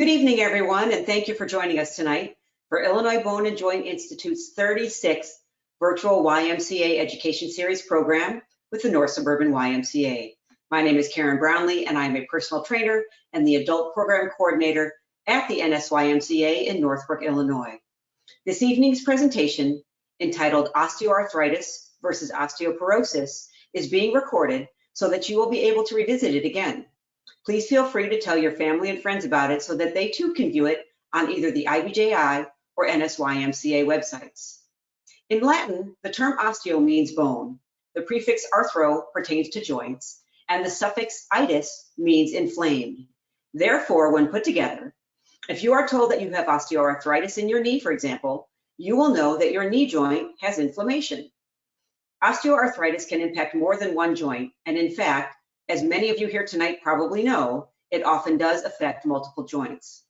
Good evening, everyone, and thank you for joining us tonight for Illinois Bone and Joint Institute's 36th virtual YMCA Education Series program with the North Suburban YMCA. My name is Karen Brownlee, and I'm a personal trainer and the Adult Program Coordinator at the NSYMCA in Northbrook, Illinois. This evening's presentation, entitled Osteoarthritis versus Osteoporosis, is being recorded so that you will be able to revisit it again. Please feel free to tell your family and friends about it so that they too can view it on either the IBJI or NSYMCA websites. In Latin, the term osteo means bone, the prefix arthro pertains to joints, and the suffix itis means inflamed. Therefore, when put together, if you are told that you have osteoarthritis in your knee, for example, you will know that your knee joint has inflammation. Osteoarthritis can impact more than one joint, and in fact, as many of you here tonight probably know, it often does affect multiple joints.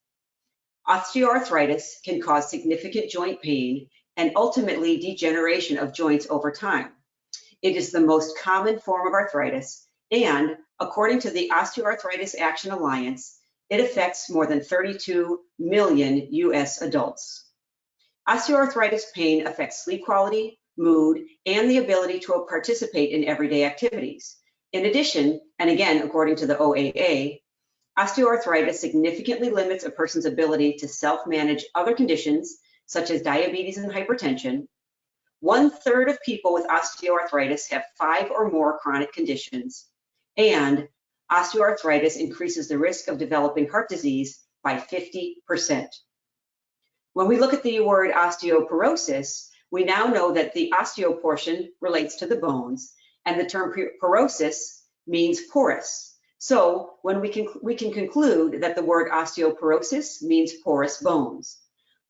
Osteoarthritis can cause significant joint pain and ultimately degeneration of joints over time. It is the most common form of arthritis, and according to the Osteoarthritis Action Alliance, it affects more than 32 million US adults. Osteoarthritis pain affects sleep quality, mood, and the ability to participate in everyday activities. In addition, and again, according to the OAA, osteoarthritis significantly limits a person's ability to self-manage other conditions, such as diabetes and hypertension. 1/3 of people with osteoarthritis have 5 or more chronic conditions, and osteoarthritis increases the risk of developing heart disease by 50%. When we look at the word osteoporosis, we now know that the osteo portion relates to the bones, and the term porosis means porous. So when we can conclude that the word osteoporosis means porous bones.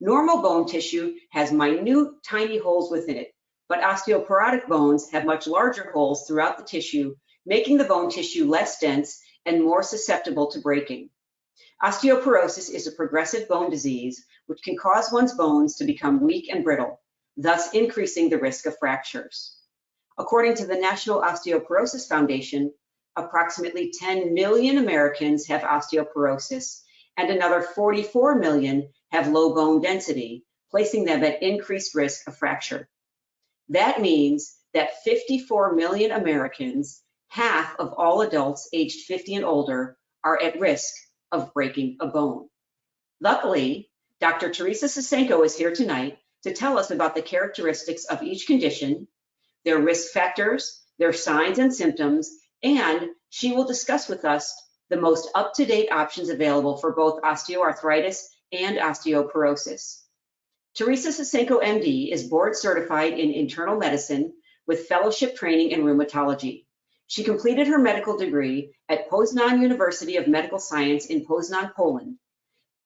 Normal bone tissue has minute, tiny holes within it, but osteoporotic bones have much larger holes throughout the tissue, making the bone tissue less dense and more susceptible to breaking. Osteoporosis is a progressive bone disease which can cause one's bones to become weak and brittle, thus increasing the risk of fractures. According to the National Osteoporosis Foundation, approximately 10 million Americans have osteoporosis, and another 44 million have low bone density, placing them at increased risk of fracture. That means that 54 million Americans, half of all adults aged 50 and older, are at risk of breaking a bone. Luckily, Dr. Teresa Sosenko is here tonight to tell us about the characteristics of each condition, their risk factors, their signs and symptoms, and she will discuss with us the most up-to-date options available for both osteoarthritis and osteoporosis. Teresa Sosenko, MD, is board certified in internal medicine with fellowship training in rheumatology. She completed her medical degree at Poznan University of Medical Science in Poznan, Poland.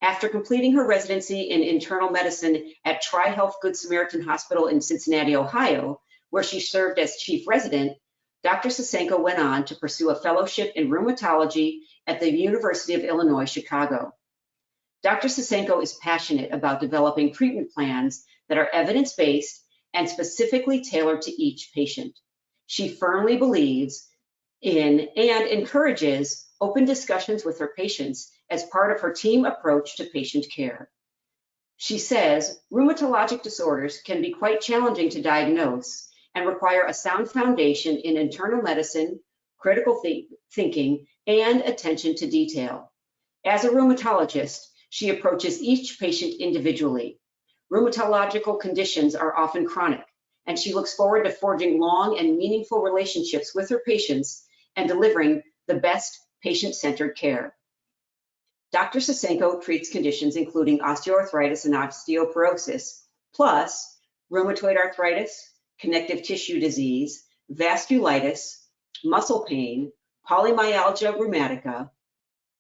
After completing her residency in internal medicine at Tri-Health Good Samaritan Hospital in Cincinnati, Ohio, where she served as chief resident, Dr. Sosenko went on to pursue a fellowship in rheumatology at the University of Illinois, Chicago. Dr. Sosenko is passionate about developing treatment plans that are evidence-based and specifically tailored to each patient. She firmly believes in and encourages open discussions with her patients as part of her team approach to patient care. She says rheumatologic disorders can be quite challenging to diagnose and require a sound foundation in internal medicine, critical thinking, and attention to detail. As a rheumatologist, she approaches each patient individually. Rheumatological conditions are often chronic, and she looks forward to forging long and meaningful relationships with her patients and delivering the best patient-centered care. Dr. Sosenko treats conditions including osteoarthritis and osteoporosis, plus rheumatoid arthritis, connective tissue disease, vasculitis, muscle pain, polymyalgia rheumatica,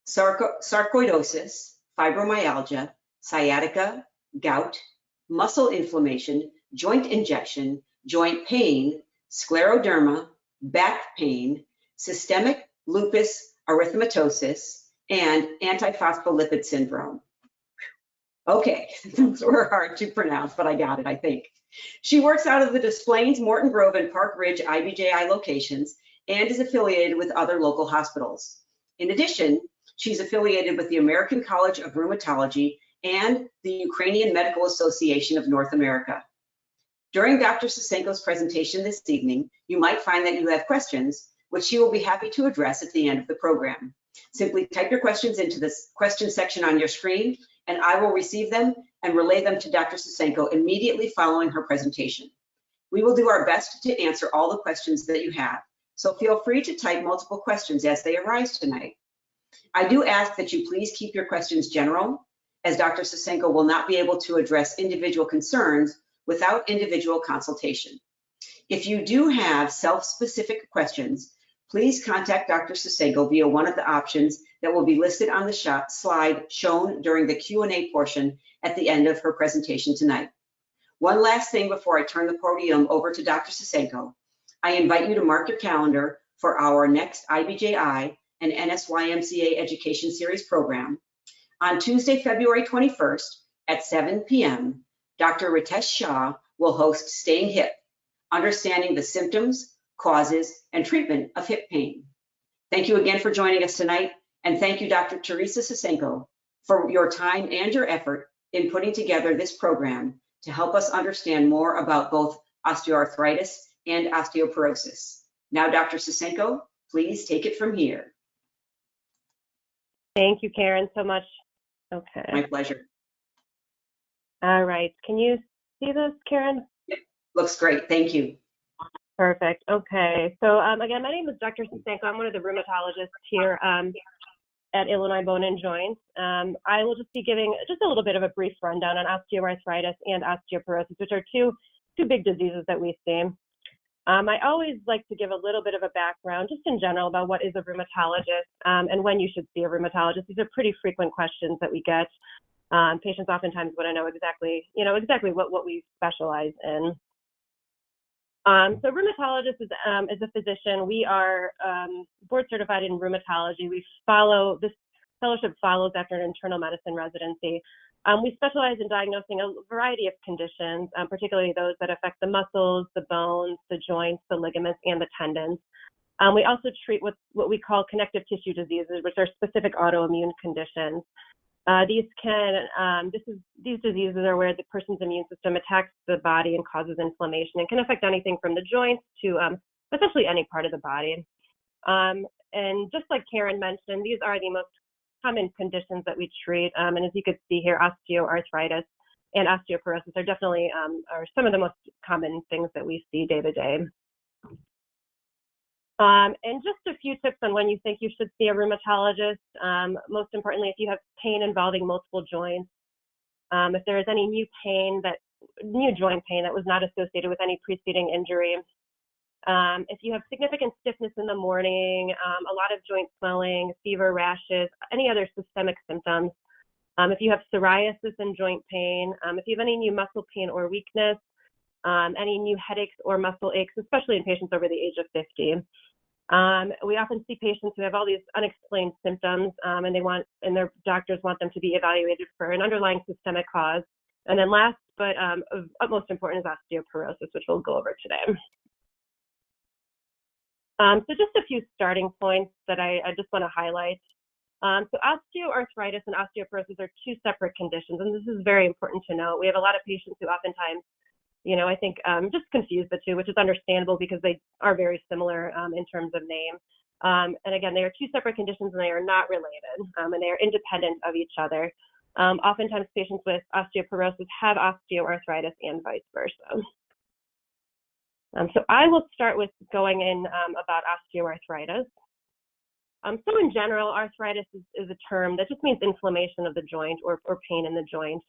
sarcoidosis, fibromyalgia, sciatica, gout, muscle inflammation, joint injection, joint pain, scleroderma, back pain, systemic lupus erythematosus, and antiphospholipid syndrome. Okay, those were hard to pronounce, but I got it, I think. She works out of the Des Plaines, Morton Grove, and Park Ridge IBJI locations and is affiliated with other local hospitals. In addition, She's affiliated with the American College of Rheumatology and the Ukrainian Medical Association of North America. During Dr. Sosenko's presentation this evening, you might find that you have questions, which she will be happy to address at the end of the program. Simply type your questions into this question section on your screen, and I will receive them and relay them to Dr. Sosenko immediately following her presentation. We will do our best to answer all the questions that you have, so feel free to type multiple questions as they arise tonight. I do ask that you please keep your questions general, as Dr. Sosenko will not be able to address individual concerns without individual consultation. If you do have self-specific questions, please contact Dr. Sosenko via one of the options that will be listed on the slide shown during the Q&A portion at the end of her presentation tonight. One last thing before I turn the podium over to Dr. Sosenko, I invite you to mark your calendar for our next IBJI and NSYMCA Education Series program. On Tuesday, February 21st at 7 p.m., Dr. Ritesh Shah will host Staying Hip, Understanding the Symptoms, Causes, and Treatment of Hip Pain. Thank you again for joining us tonight, and thank you, Dr. Teresa Sosenko, for your time and your effort in putting together this program to help us understand more about both osteoarthritis and osteoporosis. Now, Dr. Sosenko, please take it from here. Thank you, Karen, so much. Okay. My pleasure. All right. Can you see this, Karen? Yep. Looks great. Thank you. Perfect. Okay. So again, my name is Dr. Sosenko. I'm one of the rheumatologists here at Illinois Bone and Joint. I will just be giving just a little bit of a brief rundown on osteoarthritis and osteoporosis, which are two big diseases that we see. I always like to give a little bit of a background, just in general, about what is a rheumatologist and when you should see a rheumatologist. These are pretty frequent questions that we get. Patients oftentimes want to know exactly what we specialize in. So rheumatologist is a physician. We are board certified in rheumatology. This fellowship follows after an internal medicine residency. We specialize in diagnosing a variety of conditions, particularly those that affect the muscles, the bones, the joints, the ligaments, and the tendons. We also treat what we call connective tissue diseases, which are specific autoimmune conditions. These diseases are where the person's immune system attacks the body and causes inflammation and can affect anything from the joints to essentially any part of the body. And just like Karen mentioned, these are the most common conditions that we treat. And as you can see here, osteoarthritis and osteoporosis are definitely are some of the most common things that we see day to day. And just a few tips on when you think you should see a rheumatologist. Most importantly, if you have pain involving multiple joints, if there is any new joint pain that was not associated with any preceding injury, if you have significant stiffness in the morning, a lot of joint swelling, fever, rashes, any other systemic symptoms, if you have psoriasis and joint pain, if you have any new muscle pain or weakness, any new headaches or muscle aches, especially in patients over the age of 50. We often see patients who have all these unexplained symptoms, and their doctors want them to be evaluated for an underlying systemic cause. And then last, but of utmost importance, is osteoporosis, which we'll go over today. So just a few starting points that I just want to highlight. So osteoarthritis and osteoporosis are two separate conditions, and this is very important to know. We have a lot of patients who oftentimes, I think just confuse the two, which is understandable because they are very similar in terms of name. And again, they are two separate conditions and they are not related, and they are independent of each other. Oftentimes patients with osteoporosis have osteoarthritis and vice versa. So I will start with going in about osteoarthritis. So in general, arthritis is a term that just means inflammation of the joint or pain in the joint.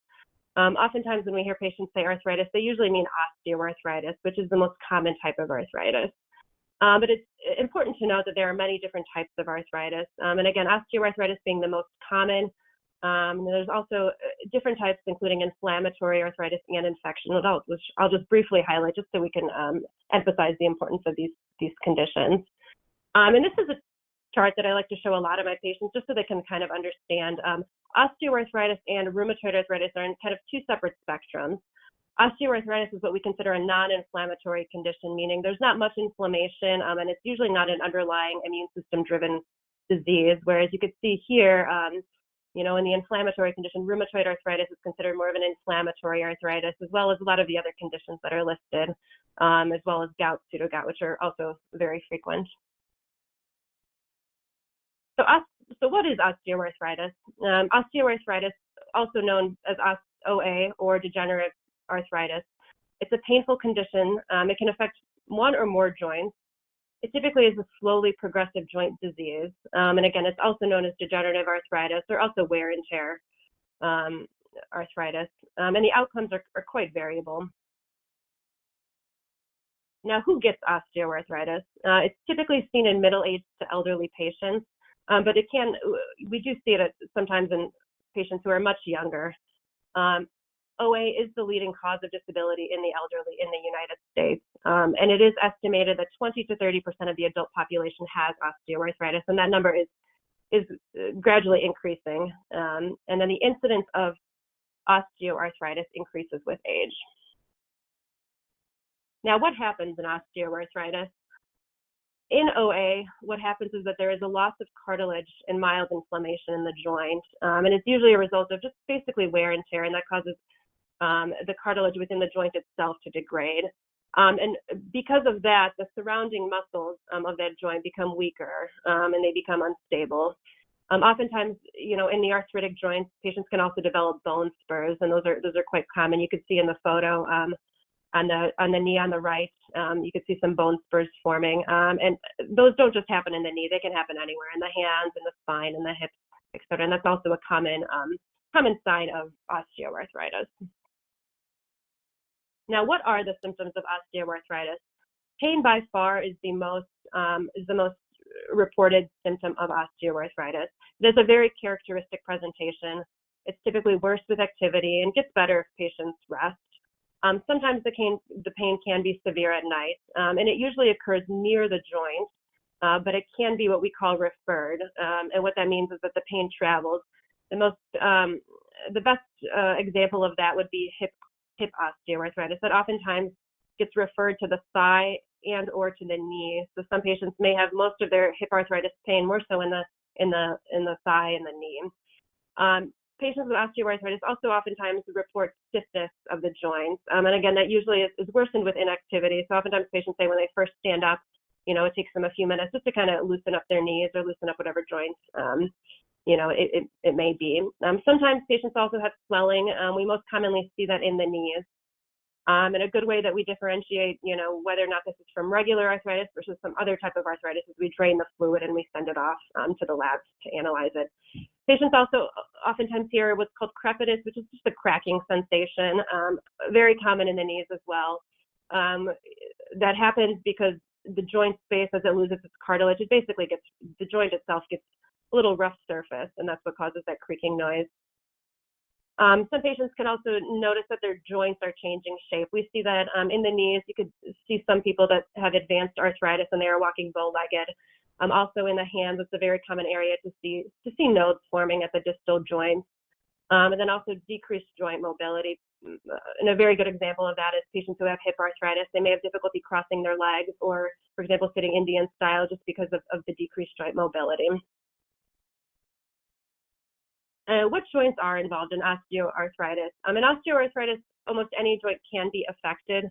Oftentimes when we hear patients say arthritis, they usually mean osteoarthritis, which is the most common type of arthritis. But it's important to note that there are many different types of arthritis. And again, osteoarthritis being the most common. There's also different types, including inflammatory arthritis and infection, which I'll just briefly highlight just so we can emphasize the importance of these conditions. And this is a chart that I like to show a lot of my patients just so they can kind of understand. Osteoarthritis and rheumatoid arthritis are in kind of two separate spectrums. Osteoarthritis is what we consider a non-inflammatory condition, meaning there's not much inflammation, and it's usually not an underlying immune system-driven disease, whereas you could see here, you know, in the inflammatory condition, rheumatoid arthritis is considered more of an inflammatory arthritis, as well as a lot of the other conditions that are listed, as well as gout, pseudogout, which are also very frequent. So what is osteoarthritis? Osteoarthritis, also known as OA or degenerative arthritis, it's a painful condition. It can affect one or more joints. It typically is a slowly progressive joint disease. And again, it's also known as degenerative arthritis or also wear and tear arthritis. And the outcomes are quite variable. Now, who gets osteoarthritis? It's typically seen in middle-aged to elderly patients, but we do see it sometimes in patients who are much younger. OA is the leading cause of disability in the elderly in the United States, and it is estimated that 20 to 30% of the adult population has osteoarthritis, and that number is gradually increasing. And then the incidence of osteoarthritis increases with age. Now, what happens in osteoarthritis? In OA, what happens is that there is a loss of cartilage and mild inflammation in the joint, and it's usually a result of just basically wear and tear, and that causes the cartilage within the joint itself to degrade. And because of that, the surrounding muscles of that joint become weaker and they become unstable. Oftentimes, you know, in the arthritic joints, patients can also develop bone spurs, and those are quite common. You could see in the photo on the knee on the right, you could see some bone spurs forming, and those don't just happen in the knee; they can happen anywhere, in the hands, in the spine, in the hips, etc. And that's also a common sign of osteoarthritis. Now, what are the symptoms of osteoarthritis? Pain by far is the most reported symptom of osteoarthritis. There's a very characteristic presentation. It's typically worse with activity and gets better if patients rest. Sometimes the pain can be severe at night, and it usually occurs near the joint, but it can be what we call referred. And what that means is that the pain travels. The best example of that would be hip osteoarthritis that oftentimes gets referred to the thigh and or to the knee. So some patients may have most of their hip arthritis pain more so in the thigh and the knee. Patients with osteoarthritis also oftentimes report stiffness of the joints. And again, that usually is worsened with inactivity. So oftentimes patients say when they first stand up, you know, it takes them a few minutes just to kind of loosen up their knees or loosen up whatever joints, you know, it may be. Sometimes patients also have swelling. We most commonly see that in the knees. And a good way that we differentiate, you know, whether or not this is from regular arthritis versus some other type of arthritis is we drain the fluid and we send it off to the labs to analyze it. Patients also oftentimes hear what's called crepitus, which is just a cracking sensation, very common in the knees as well. That happens because the joint space, as it loses its cartilage, the joint itself gets a little rough surface, and that's what causes that creaking noise. Some patients can also notice that their joints are changing shape. We see that in the knees. You could see some people that have advanced arthritis and they are walking bow-legged. Also in the hands, it's a very common area to see nodes forming at the distal joints. And then also decreased joint mobility. And a very good example of that is patients who have hip arthritis. They may have difficulty crossing their legs or, for example, sitting Indian style just because of the decreased joint mobility. What joints are involved in osteoarthritis? In osteoarthritis, almost any joint can be affected.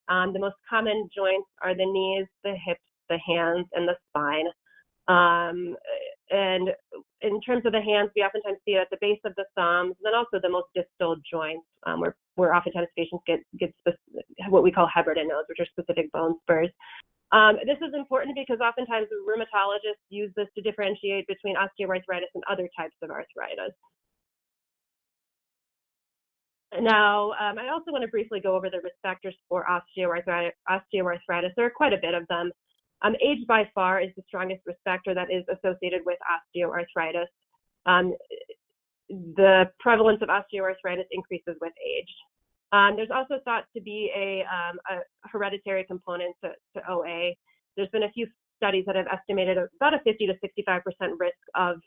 The most common joints are the knees, the hips, the hands, and the spine. And in terms of the hands, we oftentimes see it at the base of the thumbs, and then also the most distal joints, where oftentimes patients get what we call Heberden nodes, which are specific bone spurs. This is important because oftentimes rheumatologists use this to differentiate between osteoarthritis and other types of arthritis. Now, I also want to briefly go over the risk factors for osteoarthritis. There are quite a bit of them. Age by far is the strongest risk factor that is associated with osteoarthritis. The prevalence of osteoarthritis increases with age. There's also thought to be a hereditary component to OA. There's been a few studies that have estimated about a 50 to 65% risk of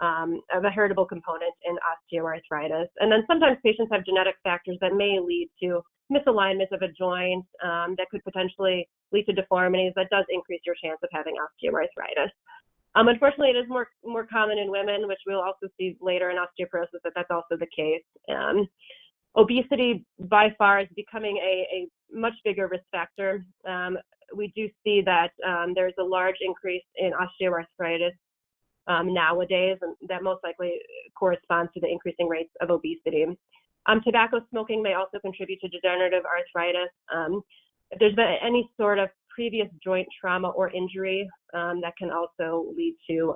a heritable component in osteoarthritis. And then sometimes patients have genetic factors that may lead to misalignment of a joint that could potentially lead to deformities that does increase your chance of having osteoarthritis. Unfortunately, it is more common in women, which we'll also see later in osteoporosis that that's also the case. Obesity by far is becoming a much bigger risk factor. We do see that there's a large increase in osteoarthritis nowadays, and that most likely corresponds to the increasing rates of obesity. Tobacco smoking may also contribute to degenerative arthritis. If there's been any sort of previous joint trauma or injury, that can also lead to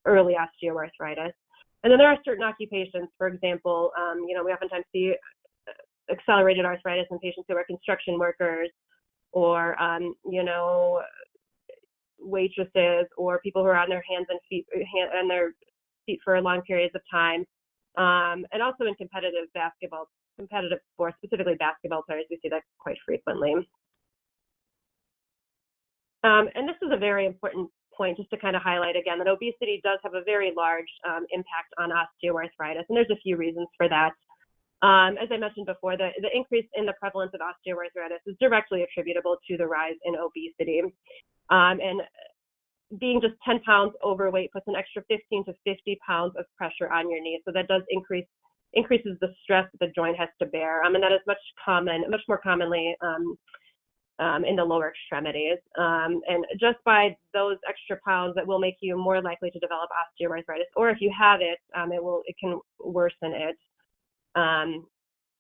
early osteoarthritis. And then there are certain occupations, for example, we oftentimes see accelerated arthritis in patients who are construction workers or, waitresses or people who are on their hands and their feet for long periods of time. And also in competitive sports, specifically basketball players, we see that quite frequently. And this is a very important point just to kind of highlight again that obesity does have a very large impact on osteoarthritis, and there's a few reasons for that. As I mentioned before, the increase in the prevalence of osteoarthritis is directly attributable to the rise in obesity. And being just 10 pounds overweight puts an extra 15 to 50 pounds of pressure on your knee, so that does increases the stress that the joint has to bear, and that is much more commonly in the lower extremities. And just by those extra pounds, that will make you more likely to develop osteoarthritis, or if you have it, it can worsen it.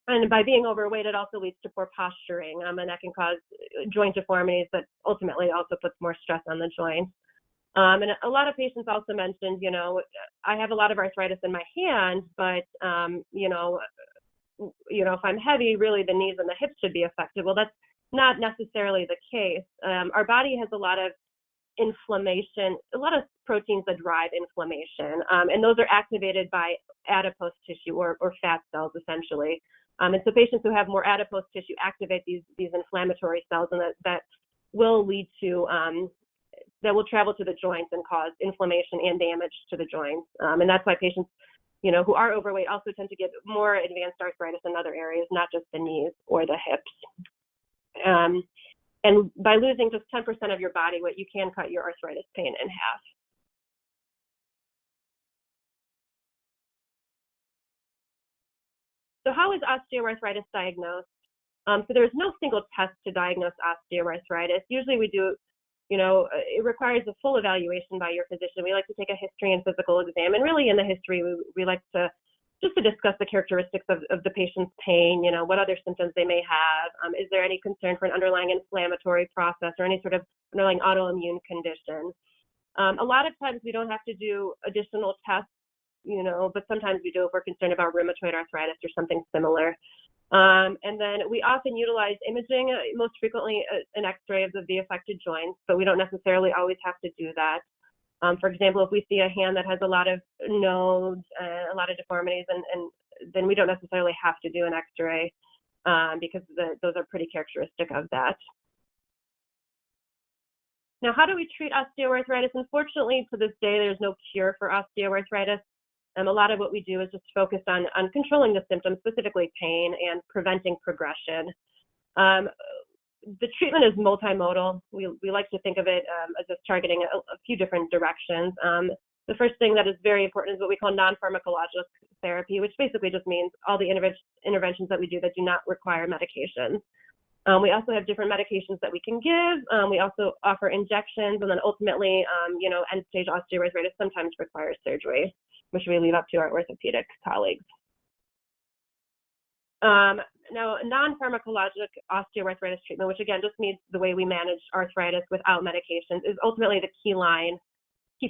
And by being overweight, it also leads to poor posturing, and that can cause joint deformities that ultimately also puts more stress on the joint. And a lot of patients also mentioned, I have a lot of arthritis in my hand, but, if I'm heavy, really the knees and the hips should be affected. Well, that's not necessarily the case. Our body has a lot of inflammation, a lot of proteins that drive inflammation, and those are activated by adipose tissue or fat cells, essentially. And so patients who have more adipose tissue activate these inflammatory cells, and that will lead to that will travel to the joints and cause inflammation and damage to the joints. And that's why patients, who are overweight also tend to get more advanced arthritis in other areas, not just the knees or the hips. And by losing just 10% of your body weight, you can cut your arthritis pain in half. So how is osteoarthritis diagnosed? So there's no single test to diagnose osteoarthritis. Usually we do, it requires a full evaluation by your physician. We like to take a history and physical exam. And really in the history, we like to discuss the characteristics of the patient's pain, what other symptoms they may have. Is there any concern for an underlying inflammatory process or any sort of underlying autoimmune condition? A lot of times we don't have to do additional tests, but sometimes we do if we're concerned about rheumatoid arthritis or something similar. And then we often utilize imaging, most frequently an x-ray of the affected joints, but we don't necessarily always have to do that. For example, if we see a hand that has a lot of nodes, a lot of deformities, and then we don't necessarily have to do an x-ray because those are pretty characteristic of that. Now, how do we treat osteoarthritis? Unfortunately, to this day, there's no cure for osteoarthritis. A lot of what we do is just focus on controlling the symptoms, specifically pain, and preventing progression. The treatment is multimodal. We like to think of it as just targeting a few different directions. The first thing that is very important is what we call non-pharmacologic therapy, which basically just means all the interventions that we do that do not require medications. We also have different medications that we can give. We also offer injections, and then ultimately, end-stage osteoarthritis sometimes requires surgery, which we leave up to our orthopedic colleagues. Now, non-pharmacologic osteoarthritis treatment, which again just means the way we manage arthritis without medications, is ultimately the key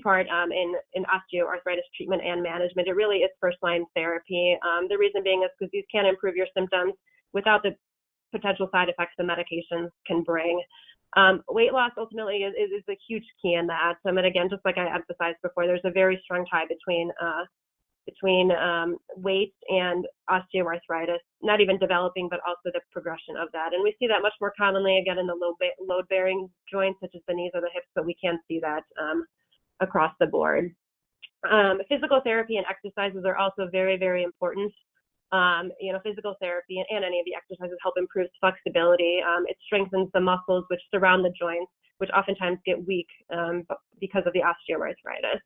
part in osteoarthritis treatment and management. It really is first-line therapy. The reason being is because these can improve your symptoms without the potential side effects the medications can bring. Weight loss ultimately is a huge key in that. And again, just like I emphasized before, there's a very strong tie between weight and osteoarthritis, not even developing, but also the progression of that. And we see that much more commonly, again, in the load-bearing joints, such as the knees or the hips, but we can see that across the board. Physical therapy and exercises are also very, very important. Physical therapy and any of the exercises help improve flexibility. It strengthens the muscles which surround the joints, which oftentimes get weak because of the osteoarthritis.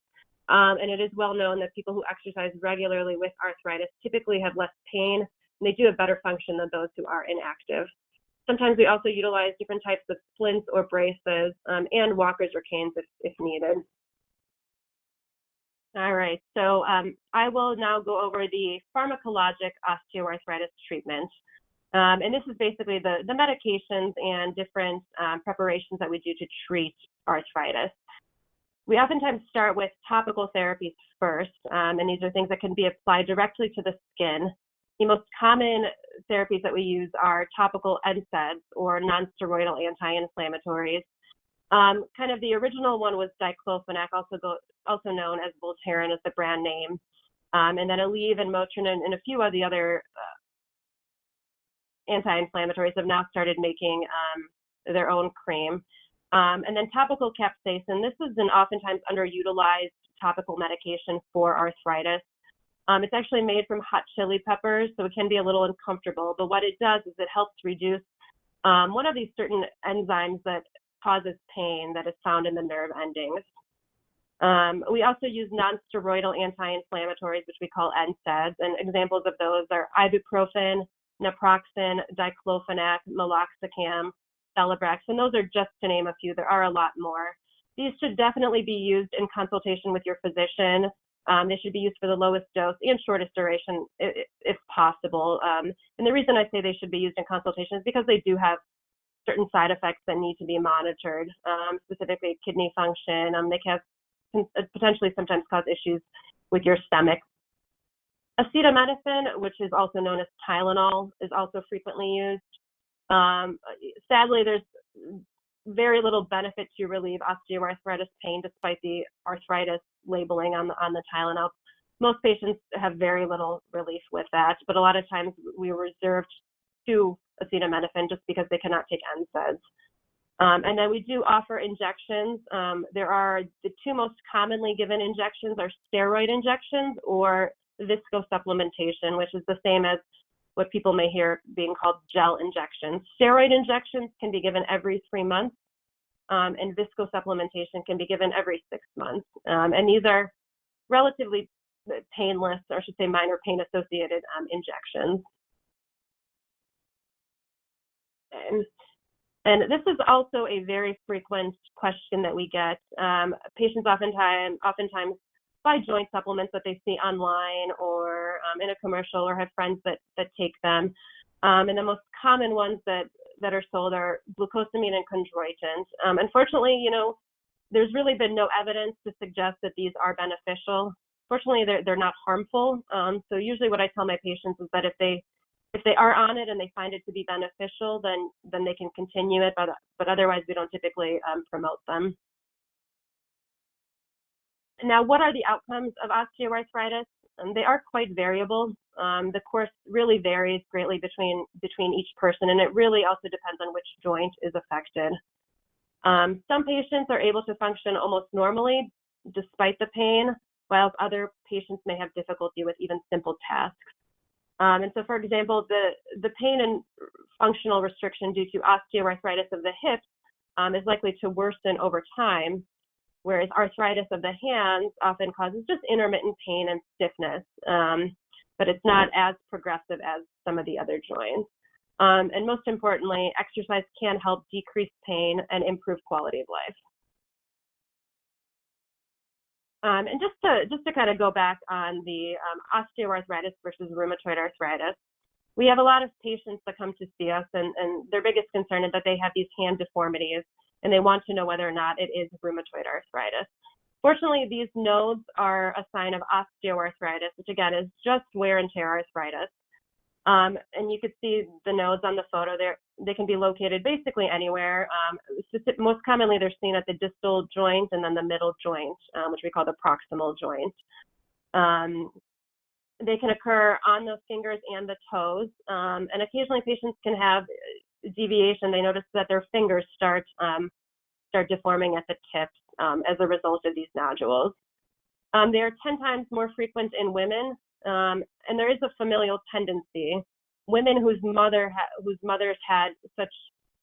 And it is well known that people who exercise regularly with arthritis typically have less pain, and they do have better function than those who are inactive. Sometimes we also utilize different types of splints or braces and walkers or canes if needed. All right, so I will now go over the pharmacologic osteoarthritis treatment. And this is basically the medications and different preparations that we do to treat arthritis. We oftentimes start with topical therapies first, and these are things that can be applied directly to the skin. The most common therapies that we use are topical NSAIDs or non-steroidal anti-inflammatories. Kind of the original one was diclofenac, also known as Voltaren as the brand name, and then Aleve and Motrin and a few of the other anti-inflammatories have now started making their own cream. And then topical capsaicin, this is an oftentimes underutilized topical medication for arthritis. It's actually made from hot chili peppers, so it can be a little uncomfortable, but what it does is it helps reduce one of these certain enzymes that causes pain that is found in the nerve endings. We also use non-steroidal anti-inflammatories, which we call NSAIDs, and examples of those are ibuprofen, naproxen, diclofenac, meloxicam, Celebrex, and those are just to name a few. There are a lot more. These should definitely be used in consultation with your physician. They should be used for the lowest dose and shortest duration if possible. And the reason I say they should be used in consultation is because they do have certain side effects that need to be monitored, specifically kidney function. They can potentially sometimes cause issues with your stomach. Acetaminophen, which is also known as Tylenol, is also frequently used. Sadly, there's very little benefit to relieve osteoarthritis pain despite the arthritis labeling on the Tylenol. Most patients have very little relief with that, but a lot of times we reserved to acetaminophen just because they cannot take NSAIDs. And then we do offer injections. There are the two most commonly given injections are steroid injections or viscosupplementation, which is the same as what people may hear being called gel injections. Steroid injections can be given every 3 months, and viscosupplementation can be given every 6 months. And these are relatively painless, or I should say minor pain-associated injections. And this is also a very frequent question that we get. Patients oftentimes buy joint supplements that they see online or in a commercial or have friends that take them. And the most common ones that are sold are glucosamine and chondroitin. Unfortunately, there's really been no evidence to suggest that these are beneficial. Fortunately, they're not harmful. So usually what I tell my patients is that if they are on it and they find it to be beneficial, then they can continue it, but otherwise we don't typically promote them. Now, what are the outcomes of osteoarthritis? They are quite variable. The course really varies greatly between each person, and it really also depends on which joint is affected. Some patients are able to function almost normally despite the pain, while other patients may have difficulty with even simple tasks. And so, for example, the pain and functional restriction due to osteoarthritis of the hips is likely to worsen over time, whereas arthritis of the hands often causes just intermittent pain and stiffness, but it's not as progressive as some of the other joints. And most importantly, exercise can help decrease pain and improve quality of life. And just to kind of go back on the osteoarthritis versus rheumatoid arthritis, we have a lot of patients that come to see us, and their biggest concern is that they have these hand deformities, and they want to know whether or not it is rheumatoid arthritis. Fortunately, these nodes are a sign of osteoarthritis, which again is just wear and tear arthritis. And you can see the nodes on the photo there. They can be located basically anywhere. Most commonly, they're seen at the distal joint and then the middle joint, which we call the proximal joint. They can occur on the fingers and the toes, and occasionally patients can have deviation. They notice that their fingers start deforming at the tips as a result of these nodules. They are 10 times more frequent in women, and there is a familial tendency. Women whose mothers had such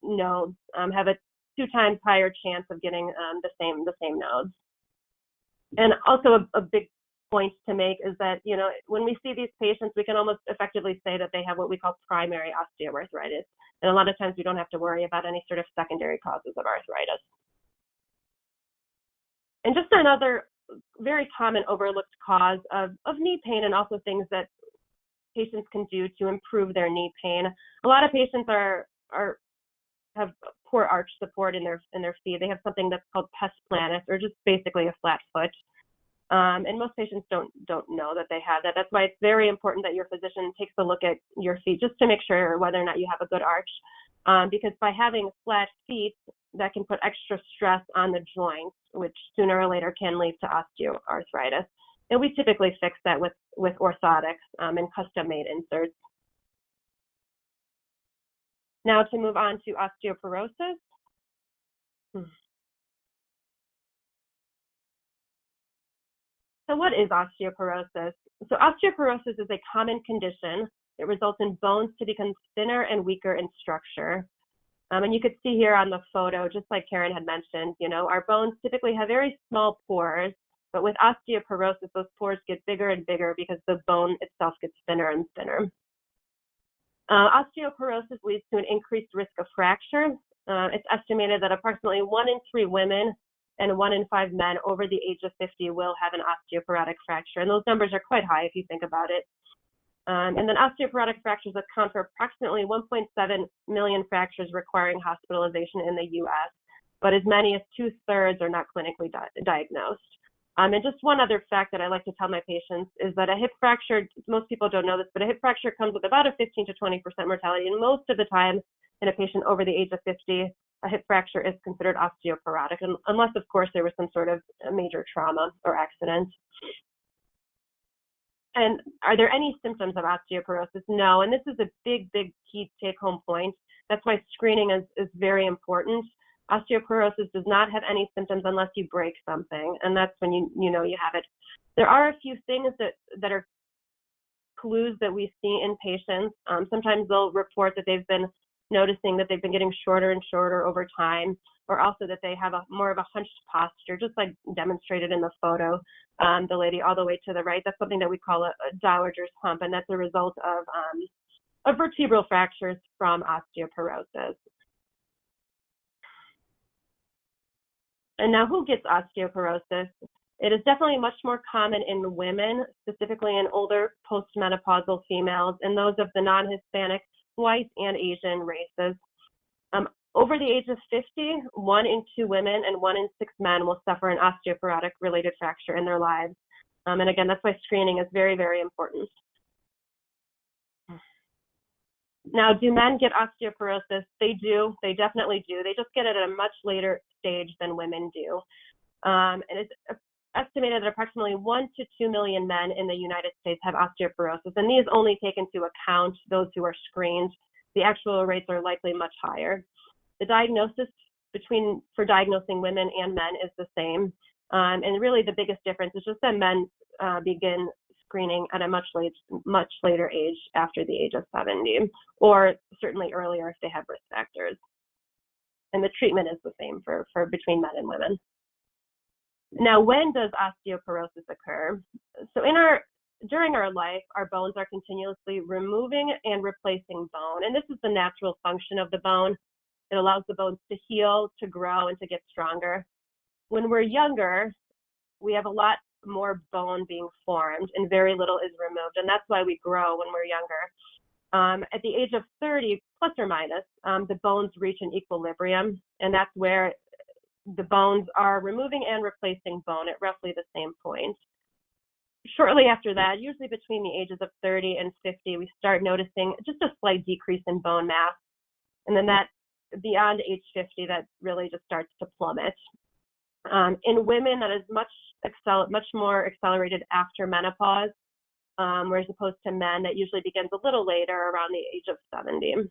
nodes have a 2 times higher chance of getting the same nodes. And also a big point to make is that, you know, when we see these patients, we can almost effectively say that they have what we call primary osteoarthritis. And a lot of times we don't have to worry about any sort of secondary causes of arthritis. And just another very common overlooked cause of knee pain, and also things that patients can do to improve their knee pain. A lot of patients have poor arch support in their feet. They have something that's called pes planus, or just basically a flat foot. And most patients don't know that they have that. That's why it's very important that your physician takes a look at your feet just to make sure whether or not you have a good arch. Because by having flat feet, that can put extra stress on the joints, which sooner or later can lead to osteoarthritis. And we typically fix that with orthotics and custom-made inserts. Now to move on to osteoporosis. So what is osteoporosis? So osteoporosis is a common condition. It results in bones to become thinner and weaker in structure. And you could see here on the photo, just like Karen had mentioned, you know, our bones typically have very small pores, but with osteoporosis, those pores get bigger and bigger because the bone itself gets thinner and thinner. Osteoporosis leads to an increased risk of fracture. It's estimated that approximately 1 in 3 women and 1 in 5 men over the age of 50 will have an osteoporotic fracture. And those numbers are quite high if you think about it. And then osteoporotic fractures account for approximately 1.7 million fractures requiring hospitalization in the US, but as many as 2/3 are not clinically diagnosed. And just one other fact that I like to tell my patients is that a hip fracture, most people don't know this, but a hip fracture comes with about a 15 to 20% mortality. And most of the time in a patient over the age of 50, a hip fracture is considered osteoporotic, unless, of course, there was some sort of major trauma or accident. And are there any symptoms of osteoporosis? No, and this is a big key take-home point. That's why screening is very important. Osteoporosis does not have any symptoms unless you break something, and that's when you know you have it. There are a few things that are clues that we see in patients. Sometimes they'll report that they've been noticing that they've been getting shorter and shorter over time, or also that they have more of a hunched posture, just like demonstrated in the photo, the lady all the way to the right. That's something that we call a dowager's hump, and that's a result of vertebral fractures from osteoporosis. And now, who gets osteoporosis? It is definitely much more common in women, specifically in older postmenopausal females, and those of the non-Hispanic, white, and Asian races. Over the age of 50, 1 in 2 women and 1 in 6 men will suffer an osteoporotic-related fracture in their lives. And again, that's why screening is very, very important. Now, do men get osteoporosis? They do. They definitely do. They just get it at a much later stage than women do. And it's estimated that approximately 1 to 2 million men in the United States have osteoporosis, and these only take into account those who are screened. The actual rates are likely much higher. The diagnosis for diagnosing women and men is the same, and really the biggest difference is just that men begin screening at a much later age, after the age of 70, or certainly earlier if they have risk factors. And the treatment is the same for between men and women. Now, when does osteoporosis occur? So during our life, our bones are continuously removing and replacing bone, and this is the natural function of the bone. It allows the bones to heal, to grow, and to get stronger. When we're younger, we have a lot more bone being formed and very little is removed, and that's why we grow when we're younger. At the age of 30, plus or minus, the bones reach an equilibrium, and that's where the bones are removing and replacing bone at roughly the same point. Shortly after that, usually between the ages of 30 and 50, we start noticing just a slight decrease in bone mass, and then that beyond age 50, that really just starts to plummet. In women, that is much more accelerated after menopause, whereas opposed to men, that usually begins a little later, around the age of 70.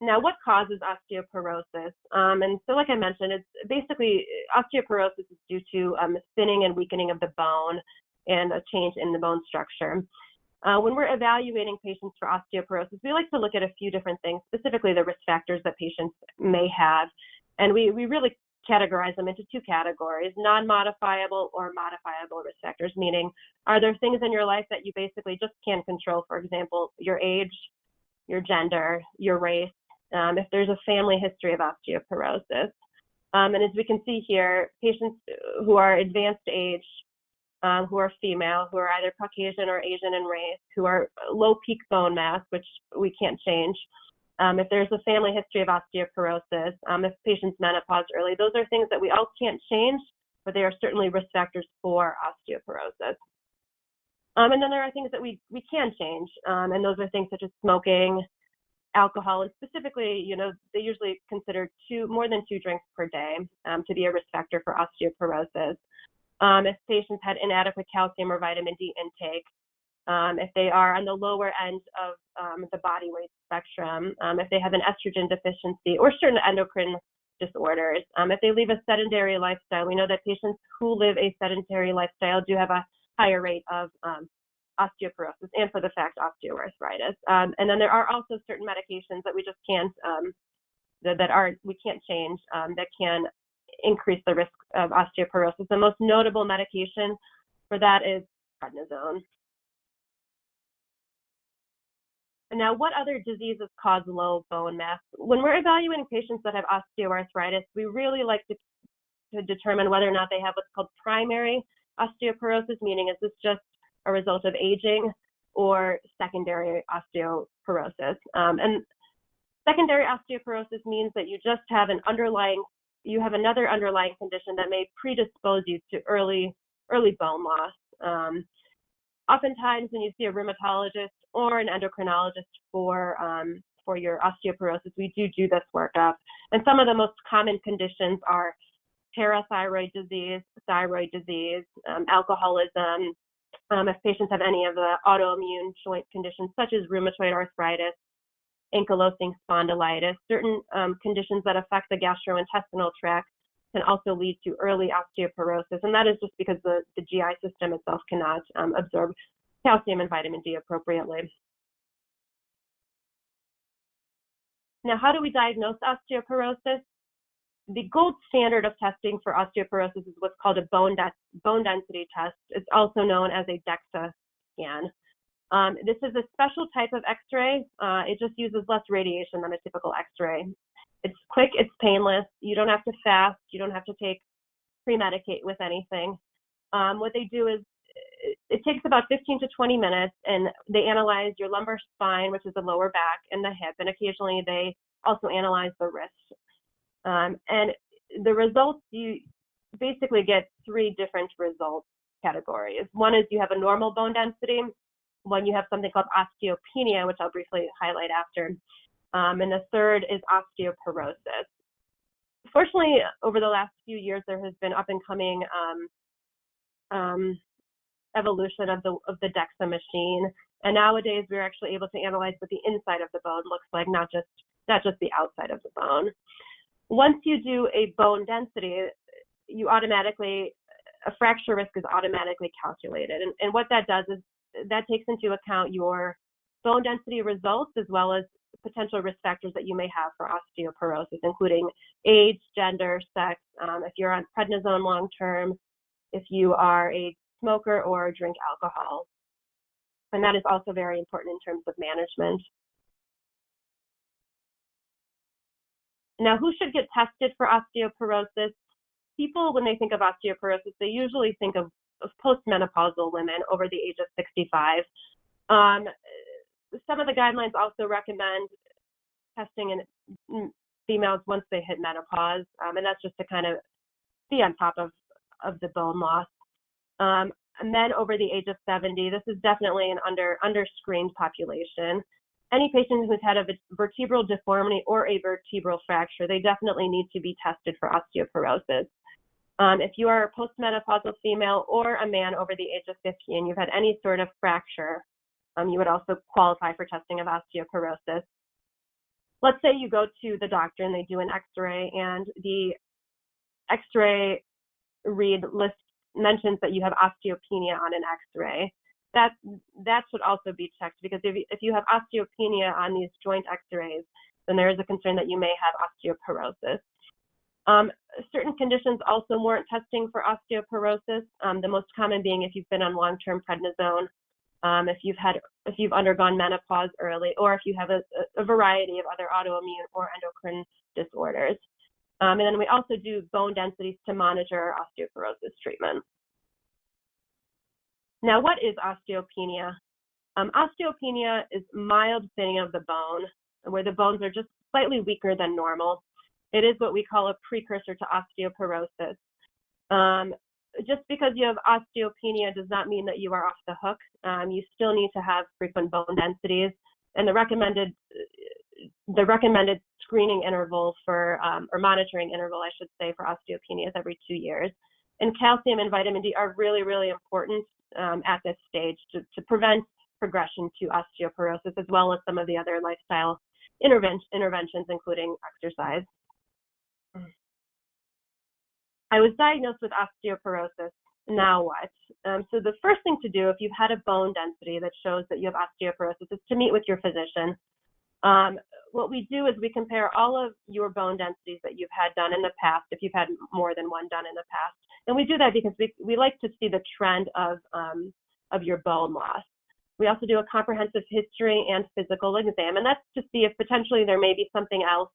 Now, what causes osteoporosis? And so, like I mentioned, it's basically osteoporosis is due to thinning and weakening of the bone and a change in the bone structure. When we're evaluating patients for osteoporosis, we like to look at a few different things, specifically the risk factors that patients may have. And we really categorize them into two categories: non-modifiable or modifiable risk factors, meaning are there things in your life that you basically just can't control? For example, your age, your gender, your race, if there's a family history of osteoporosis. And as we can see here, patients who are advanced age, who are female, who are either Caucasian or Asian in race, who are low peak bone mass, which we can't change. If there's a family history of osteoporosis, if patients menopause early, those are things that we all can't change, but they are certainly risk factors for osteoporosis. And then there are things that we can change, and those are things such as smoking, alcohol, and specifically, they usually consider more than 2 drinks per day to be a risk factor for osteoporosis. If patients had inadequate calcium or vitamin D intake, if they are on the lower end of the body weight spectrum, if they have an estrogen deficiency or certain endocrine disorders, if they live a sedentary lifestyle. We know that patients who live a sedentary lifestyle do have a higher rate of osteoporosis and, for the fact, osteoarthritis. And then there are also certain medications that we just can't, we can't change, that can increase the risk of osteoporosis. The most notable medication for that is prednisone. Now, what other diseases cause low bone mass? When we're evaluating patients that have osteoarthritis, we really like to determine whether or not they have what's called primary osteoporosis, meaning is this just a result of aging, or secondary osteoporosis. And secondary osteoporosis means that you just have another underlying condition that may predispose you to early bone loss. Oftentimes, when you see a rheumatologist or an endocrinologist for your osteoporosis, we do this workup. And some of the most common conditions are parathyroid disease, thyroid disease, alcoholism. If patients have any of the autoimmune joint conditions such as rheumatoid arthritis, ankylosing spondylitis, certain conditions that affect the gastrointestinal tract can also lead to early osteoporosis, and that is just because the GI system itself cannot absorb calcium and vitamin D appropriately. Now, how do we diagnose osteoporosis? The gold standard of testing for osteoporosis is what's called a bone density test. It's also known as a DEXA scan. This is a special type of X-ray. It just uses less radiation than a typical X-ray. It's quick, it's painless. You don't have to fast. You don't have to pre-medicate with anything. What they do is it takes about 15 to 20 minutes, and they analyze your lumbar spine, which is the lower back, and the hip, and occasionally they also analyze the wrist. And the results, you basically get 3 different results categories. One is you have a normal bone density. One, you have something called osteopenia, which I'll briefly highlight after. And the third is osteoporosis. Fortunately, over the last few years, there has been up and coming evolution of the DEXA machine. And nowadays, we're actually able to analyze what the inside of the bone looks like, not just the outside of the bone. Once you do a bone density, a fracture risk is automatically calculated. And what that does is that takes into account your bone density results as well as potential risk factors that you may have for osteoporosis, including age, gender, sex, if you're on prednisone long term, if you are a smoker or drink alcohol. And that is also very important in terms of management. Now, who should get tested for osteoporosis? People, when they think of osteoporosis, they usually think of postmenopausal women over the age of 65. Some of the guidelines also recommend testing in females once they hit menopause, and that's just to kind of be on top of the bone loss. Men over the age of 70, this is definitely an under-screened population. Any patient who's had a vertebral deformity or a vertebral fracture, they definitely need to be tested for osteoporosis. If you are a postmenopausal female or a man over the age of 50 and you've had any sort of fracture, you would also qualify for testing of osteoporosis. Let's say you go to the doctor and they do an X-ray, and the X-ray read mentions that you have osteopenia on an X-ray. that should also be checked, because if you have osteopenia on these joint x-rays, then there is a concern that you may have osteoporosis. Certain conditions also warrant testing for osteoporosis, the most common being if you've been on long-term prednisone, if you've undergone menopause early, or if you have a variety of other autoimmune or endocrine disorders. And then we also do bone densities to monitor osteoporosis treatment. Now, what is osteopenia? Osteopenia is mild thinning of the bone, where the bones are just slightly weaker than normal. It is what we call a precursor to osteoporosis. Just because you have osteopenia does not mean that you are off the hook. You still need to have frequent bone densities, and the recommended screening interval for, or monitoring interval, I should say, for osteopenia is every 2 years. And calcium and vitamin D are really, really important at this stage to prevent progression to osteoporosis, as well as some of the other lifestyle interventions, including exercise. I was diagnosed with osteoporosis. Now what? So the first thing to do if you've had a bone density that shows that you have osteoporosis is to meet with your physician. What we do is we compare all of your bone densities that you've had done in the past, if you've had more than one done in the past. And we do that because we like to see the trend of your bone loss. We also do a comprehensive history and physical exam, and that's to see if potentially there may be something else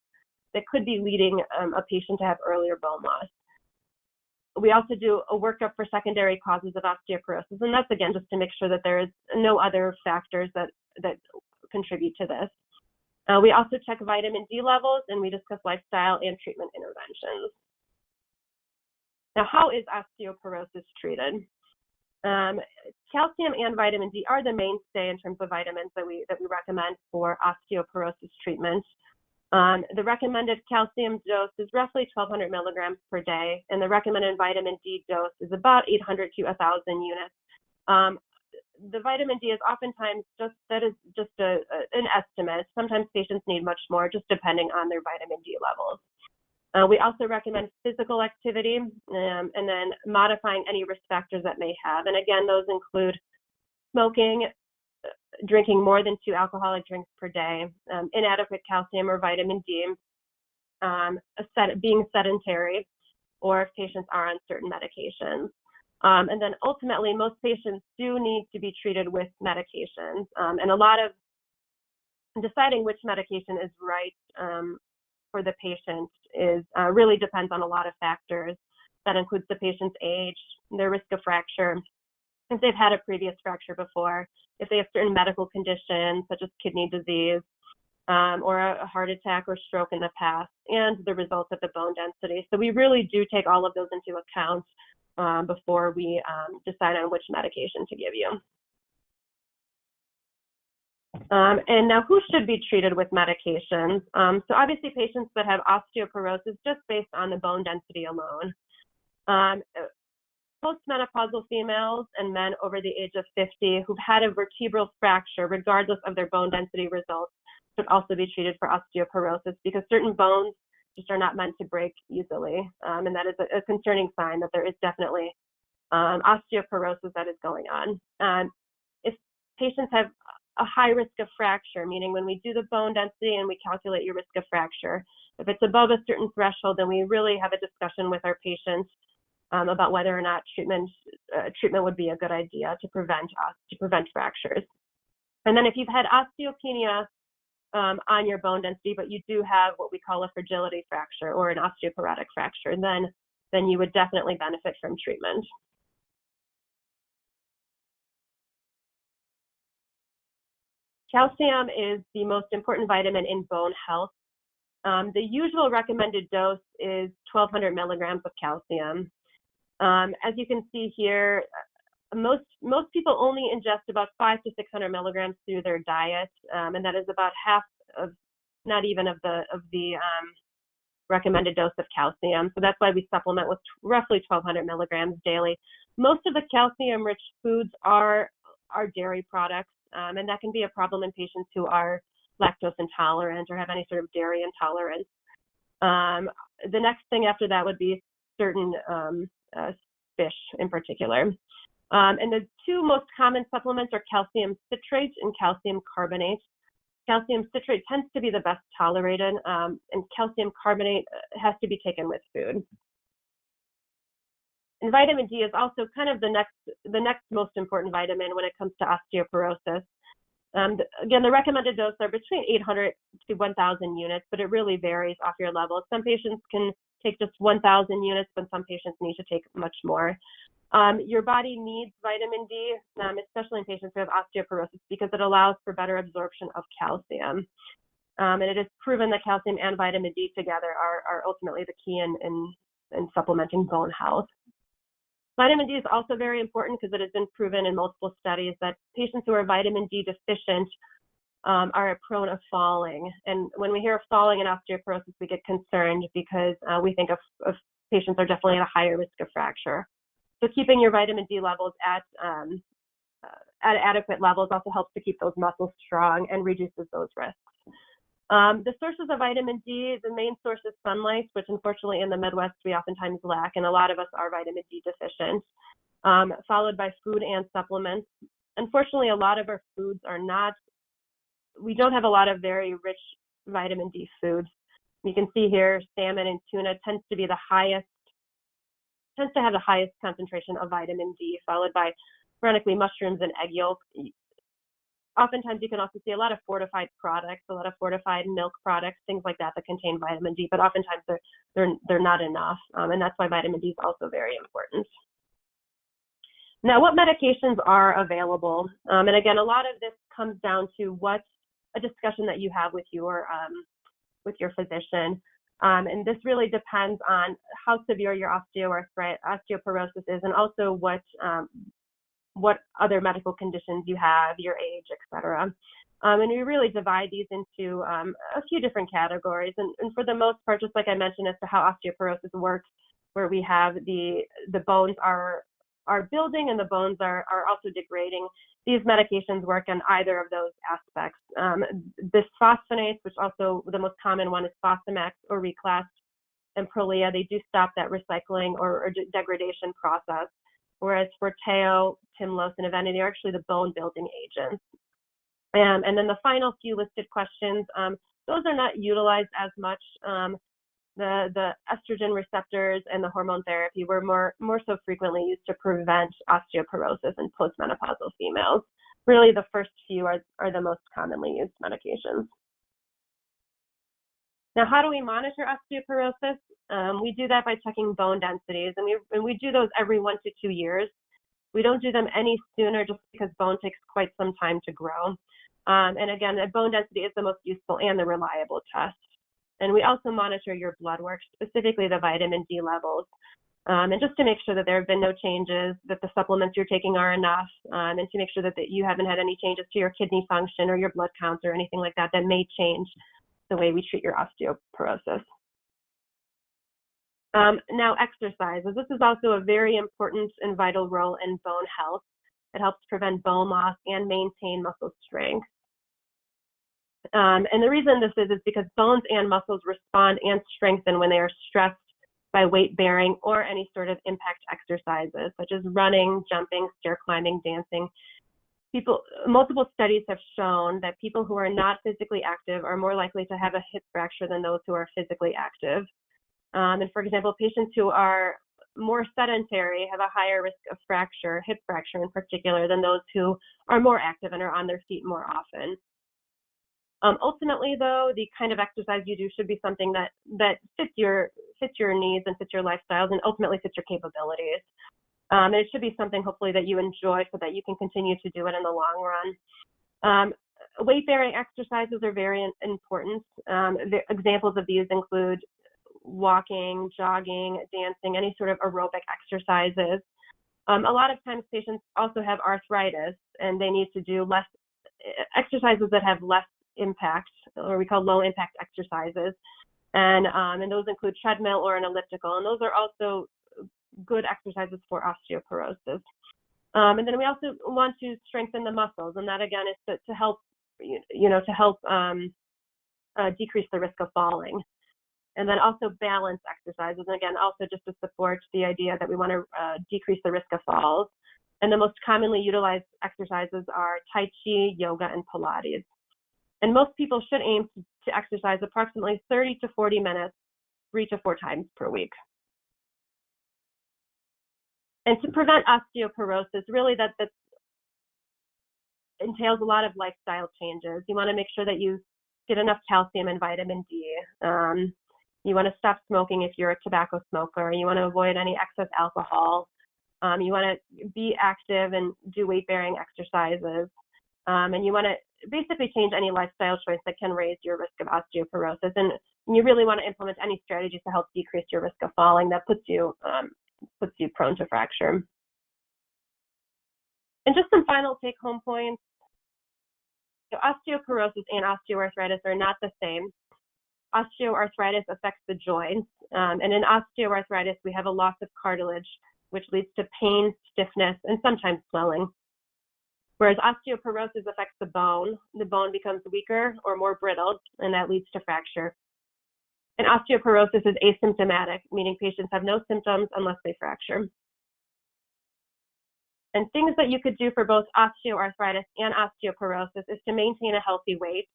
that could be leading a patient to have earlier bone loss. We also do a workup for secondary causes of osteoporosis, and that's, again, just to make sure that there is no other factors that contribute to this. We also check vitamin D levels, and we discuss lifestyle and treatment interventions. Now, how is osteoporosis treated? Calcium and vitamin D are the mainstay in terms of vitamins that we recommend for osteoporosis treatment. The recommended calcium dose is roughly 1,200 milligrams per day, and the recommended vitamin D dose is about 800 to 1,000 units. The vitamin D is oftentimes just an estimate. Sometimes patients need much more, just depending on their vitamin D levels. We also recommend physical activity and then modifying any risk factors that may have. And again, those include smoking, drinking more than 2 alcoholic drinks per day, inadequate calcium or vitamin D, being sedentary, or if patients are on certain medications. And then ultimately, most patients do need to be treated with medications. And a lot of deciding which medication is right for the patient really depends on a lot of factors. That includes the patient's age, their risk of fracture, if they've had a previous fracture before, if they have certain medical conditions such as kidney disease, or a heart attack or stroke in the past, and the results of the bone density. So we really do take all of those into account before we decide on which medication to give you. And now, who should be treated with medications? So obviously patients that have osteoporosis just based on the bone density alone. Postmenopausal females and men over the age of 50 who've had a vertebral fracture, regardless of their bone density results, should also be treated for osteoporosis, because certain bones just are not meant to break easily. And that is a concerning sign that there is definitely osteoporosis that is going on. If patients have a high risk of fracture, meaning when we do the bone density and we calculate your risk of fracture, if it's above a certain threshold, then we really have a discussion with our patients about whether or not treatment would be a good idea to prevent fractures. And then if you've had osteopenia on your bone density, but you do have what we call a fragility fracture or an osteoporotic fracture, then you would definitely benefit from treatment. Calcium is the most important vitamin in bone health. The usual recommended dose is 1,200 milligrams of calcium. As you can see here, most people only ingest about 500 to 600 milligrams through their diet, and that is about half of, not even of the recommended dose of calcium. So that's why we supplement with roughly 1,200 milligrams daily. Most of the calcium-rich foods are dairy products, and that can be a problem in patients who are lactose intolerant or have any sort of dairy intolerance. The next thing after that would be certain fish in particular. And the two most common supplements are calcium citrate and calcium carbonate. Calcium citrate tends to be the best tolerated, and calcium carbonate has to be taken with food. And vitamin D is also kind of the next most important vitamin when it comes to osteoporosis. Again, the recommended dose are between 800 to 1,000 units, but it really varies off your level. Some patients can take just 1,000 units, but some patients need to take much more. Your body needs vitamin D, especially in patients who have osteoporosis, because it allows for better absorption of calcium. And it is proven that calcium and vitamin D together are ultimately the key in supplementing bone health. Vitamin D is also very important because it has been proven in multiple studies that patients who are vitamin D deficient are prone of falling. And when we hear of falling in osteoporosis, we get concerned because we think of patients are definitely at a higher risk of fracture. So keeping your vitamin D levels at adequate levels also helps to keep those muscles strong and reduces those risks. The sources of vitamin D, the main source is sunlight, which unfortunately in the Midwest we oftentimes lack, and a lot of us are vitamin D deficient, followed by food and supplements. Unfortunately, a lot of our foods we don't have a lot of very rich vitamin D foods. You can see here, salmon and tuna tends to have the highest concentration of vitamin D, followed by, ironically, mushrooms and egg yolks. Oftentimes, you can also see a lot of fortified products, a lot of fortified milk products, things like that contain vitamin D, but oftentimes they're not enough, and that's why vitamin D is also very important. Now, what medications are available? And again, a lot of this comes down to a discussion that you have with your physician. And this really depends on how severe your osteoporosis is, and also what other medical conditions you have, your age, etc. And we really divide these into a few different categories. And for the most part, just like I mentioned, as to how osteoporosis works, where we have the bones are building and the bones are also degrading, these medications work on either of those aspects. Bisphosphonates, which also the most common one is Fosamax or Reclast, and Prolia, they do stop that recycling or degradation process. Whereas Forteo, Tymlos, and Evenity are actually the bone building agents. And then the final few listed questions, those are not utilized as much. The estrogen receptors and the hormone therapy were more so frequently used to prevent osteoporosis in postmenopausal females. Really, the first few are the most commonly used medications. Now, how do we monitor osteoporosis? We do that by checking bone densities, and we do those every 1 to 2 years. We don't do them any sooner just because bone takes quite some time to grow. And again, the bone density is the most useful and the reliable test. And we also monitor your blood work, specifically the vitamin D levels, and just to make sure that there have been no changes, that the supplements you're taking are enough, and to make sure that you haven't had any changes to your kidney function or your blood counts or anything like that may change the way we treat your osteoporosis. Now, exercises. This is also a very important and vital role in bone health. It helps prevent bone loss and maintain muscle strength. And the reason this is because bones and muscles respond and strengthen when they are stressed by weight bearing or any sort of impact exercises, such as running, jumping, stair climbing, dancing. Multiple studies have shown that people who are not physically active are more likely to have a hip fracture than those who are physically active. And for example, patients who are more sedentary have a higher risk of fracture, hip fracture in particular, than those who are more active and are on their feet more often. Ultimately, though, the kind of exercise you do should be something that fits your needs and fits your lifestyles and ultimately fits your capabilities. And it should be something, hopefully, that you enjoy so that you can continue to do it in the long run. Weight-bearing exercises are very important. The examples of these include walking, jogging, dancing, any sort of aerobic exercises. A lot of times patients also have arthritis, and they need to do less exercises that have less impact, or we call low impact exercises. And those include treadmill or an elliptical, and those are also good exercises for osteoporosis. And then we also want to strengthen the muscles, and that again is to help, decrease the risk of falling. And then also balance exercises, and again, also just to support the idea that we want to decrease the risk of falls. And the most commonly utilized exercises are Tai Chi, yoga, and Pilates. And most people should aim to exercise approximately 30 to 40 minutes, 3 to 4 times per week. And to prevent osteoporosis, really that entails a lot of lifestyle changes. You want to make sure that you get enough calcium and vitamin D. You want to stop smoking if you're a tobacco smoker. You want to avoid any excess alcohol. You want to be active and do weight-bearing exercises. And you want to basically change any lifestyle choice that can raise your risk of osteoporosis. And you really want to implement any strategies to help decrease your risk of falling that puts you prone to fracture. And just some final take-home points. So osteoporosis and osteoarthritis are not the same. Osteoarthritis affects the joints, and in osteoarthritis, we have a loss of cartilage, which leads to pain, stiffness, and sometimes swelling. Whereas osteoporosis affects the bone becomes weaker or more brittle, and that leads to fracture. And osteoporosis is asymptomatic, meaning patients have no symptoms unless they fracture. And things that you could do for both osteoarthritis and osteoporosis is to maintain a healthy weight.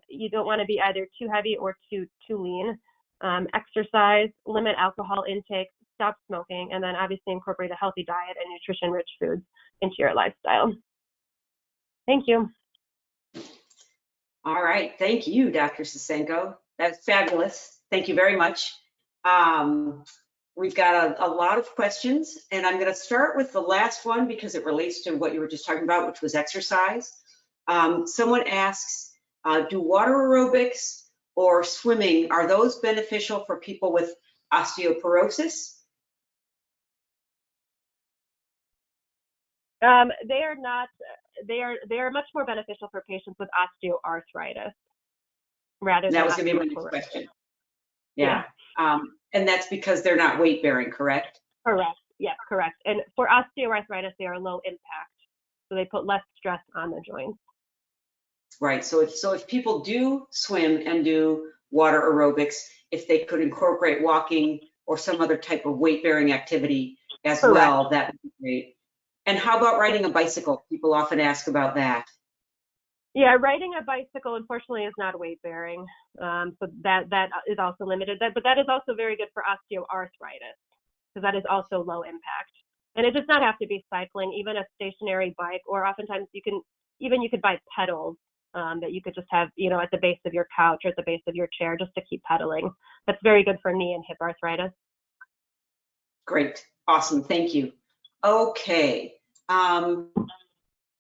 You don't want to be either too heavy or too lean. Exercise, limit alcohol intake, stop smoking, and then obviously incorporate a healthy diet and nutrition-rich foods into your lifestyle. Thank you. All right, thank you, Dr. Sosenko. That's fabulous. Thank you very much. We've got a lot of questions, and I'm going to start with the last one because it relates to what you were just talking about, which was exercise. Someone asks, do water aerobics or swimming, are those beneficial for people with osteoporosis? They are not. They are much more beneficial for patients with osteoarthritis rather than that was going to be my next question. Yeah. And that's because they're not weight bearing, correct? Correct. Yes, correct. And for osteoarthritis, they are low impact, so they put less stress on the joints. Right. So if people do swim and do water aerobics, if they could incorporate walking or some other type of weight bearing activity as Correct. well, that would be great. And how about riding a bicycle? People often ask about that. Yeah, riding a bicycle, unfortunately, is not weight bearing. So that is also limited. But that is also very good for osteoarthritis because that is also low impact. And it does not have to be cycling, even a stationary bike, or oftentimes you could buy pedals that you could just have, at the base of your couch or at the base of your chair just to keep pedaling. That's very good for knee and hip arthritis. Great. Awesome. Thank you. Okay.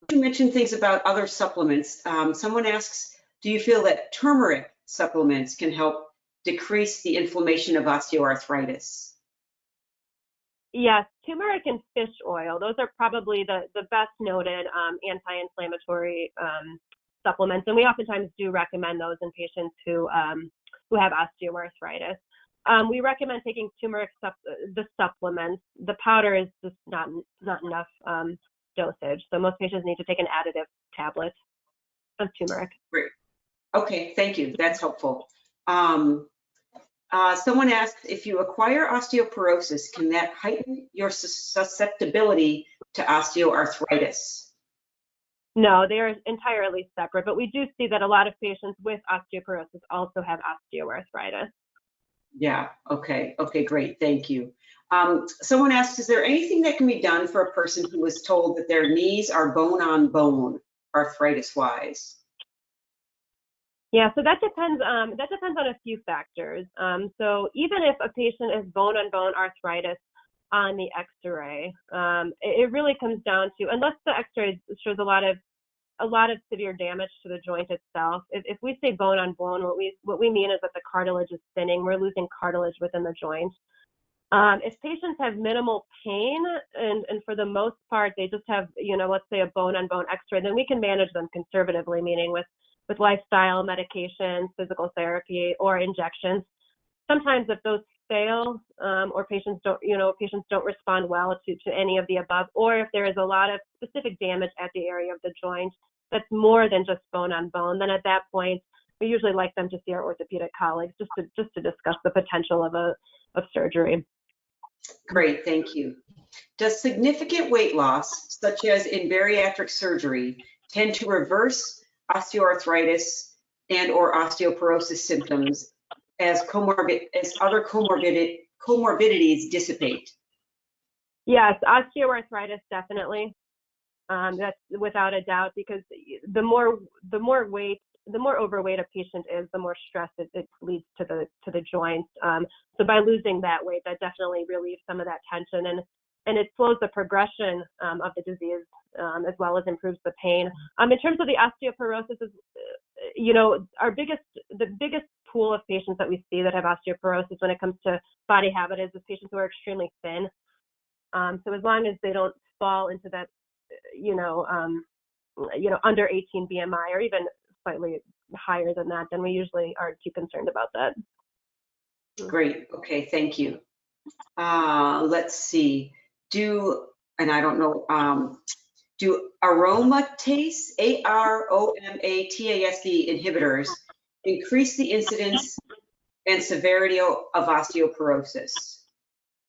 You mentioned things about other supplements. Someone asks, do you feel that turmeric supplements can help decrease the inflammation of osteoarthritis? Yes, turmeric and fish oil, those are probably the best noted anti-inflammatory supplements, and we oftentimes do recommend those in patients who have osteoarthritis. We recommend taking turmeric the supplements. The powder is just not enough dosage, so most patients need to take an additive tablet of turmeric. Great. Okay, thank you. That's helpful. Someone asked, if you acquire osteoporosis, can that heighten your susceptibility to osteoarthritis? No, they are entirely separate, but we do see that a lot of patients with osteoporosis also have osteoarthritis. Yeah. Okay, great. Thank you. Someone asked, is there anything that can be done for a person who was told that their knees are bone on bone, arthritis-wise? Yeah, so that depends on a few factors. So even if a patient is bone-on-bone arthritis on the X-ray, it really comes down to, unless the X-ray shows a lot of severe damage to the joint itself. If we say bone-on-bone, what we mean is that the cartilage is thinning. We're losing cartilage within the joint. If patients have minimal pain and for the most part they just have, let's say a bone-on-bone X-ray, then we can manage them conservatively, meaning with lifestyle, medications, physical therapy, or injections. Sometimes if those fail or patients don't respond well to any of the above, or if there is a lot of specific damage at the area of the joint that's more than just bone on bone, then at that point we usually like them to see our orthopedic colleagues just to discuss the potential of surgery. Great, thank you. Does significant weight loss, such as in bariatric surgery, tend to reverse osteoarthritis and or osteoporosis symptoms as other comorbidities dissipate? Yes, osteoarthritis definitely. That's without a doubt, because the more overweight a patient is, the more stress it leads to the joints. So by losing that weight, that definitely relieves some of that tension, and it slows the progression of the disease, as well as improves the pain. In terms of the osteoporosis, the biggest pool of patients that we see that have osteoporosis when it comes to body habit is the patients who are extremely thin. So as long as they don't fall into that, under 18 BMI or even slightly higher than that, then we usually aren't too concerned about that. Great. Okay. Thank you. Let's see. Do aromatase, aromatase inhibitors increase the incidence and severity of osteoporosis?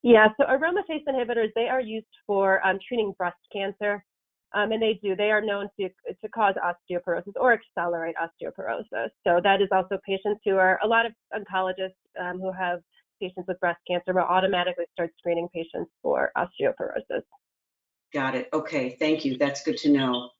Yeah, so aromatase inhibitors, they are used for treating breast cancer, and they are known to cause osteoporosis or accelerate osteoporosis. So that is also patients a lot of oncologists who have patients with breast cancer will automatically start screening patients for osteoporosis. Got it. Okay, thank you. That's good to know.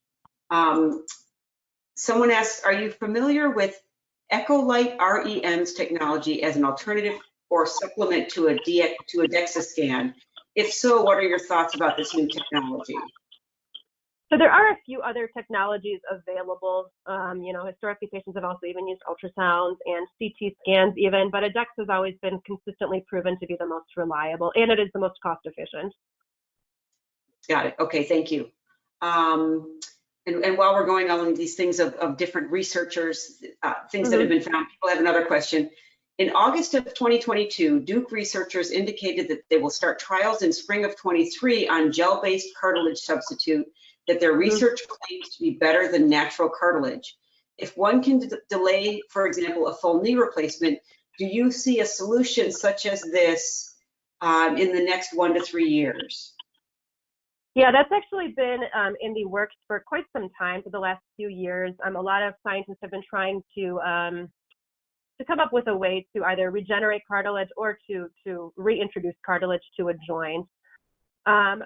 Someone asks, are you familiar with Echolite REM's technology as an alternative or supplement to a DEXA scan? If so, what are your thoughts about this new technology? So there are a few other technologies available. Historically, patients have also even used ultrasounds and CT scans even, but a DEXA has always been consistently proven to be the most reliable, and it is the most cost efficient. Got it. Okay, thank you. And while we're going on these things of different researchers, things that have been found, people have another question. In August of 2022, Duke researchers indicated that they will start trials in spring of 23 on gel-based cartilage substitute that their research claims to be better than natural cartilage. If one can delay, for example, a full knee replacement, do you see a solution such as this in the next 1 to 3 years? Yeah, that's actually been in the works for quite some time, for the last few years. A lot of scientists have been trying to come up with a way to either regenerate cartilage or to reintroduce cartilage to a joint. I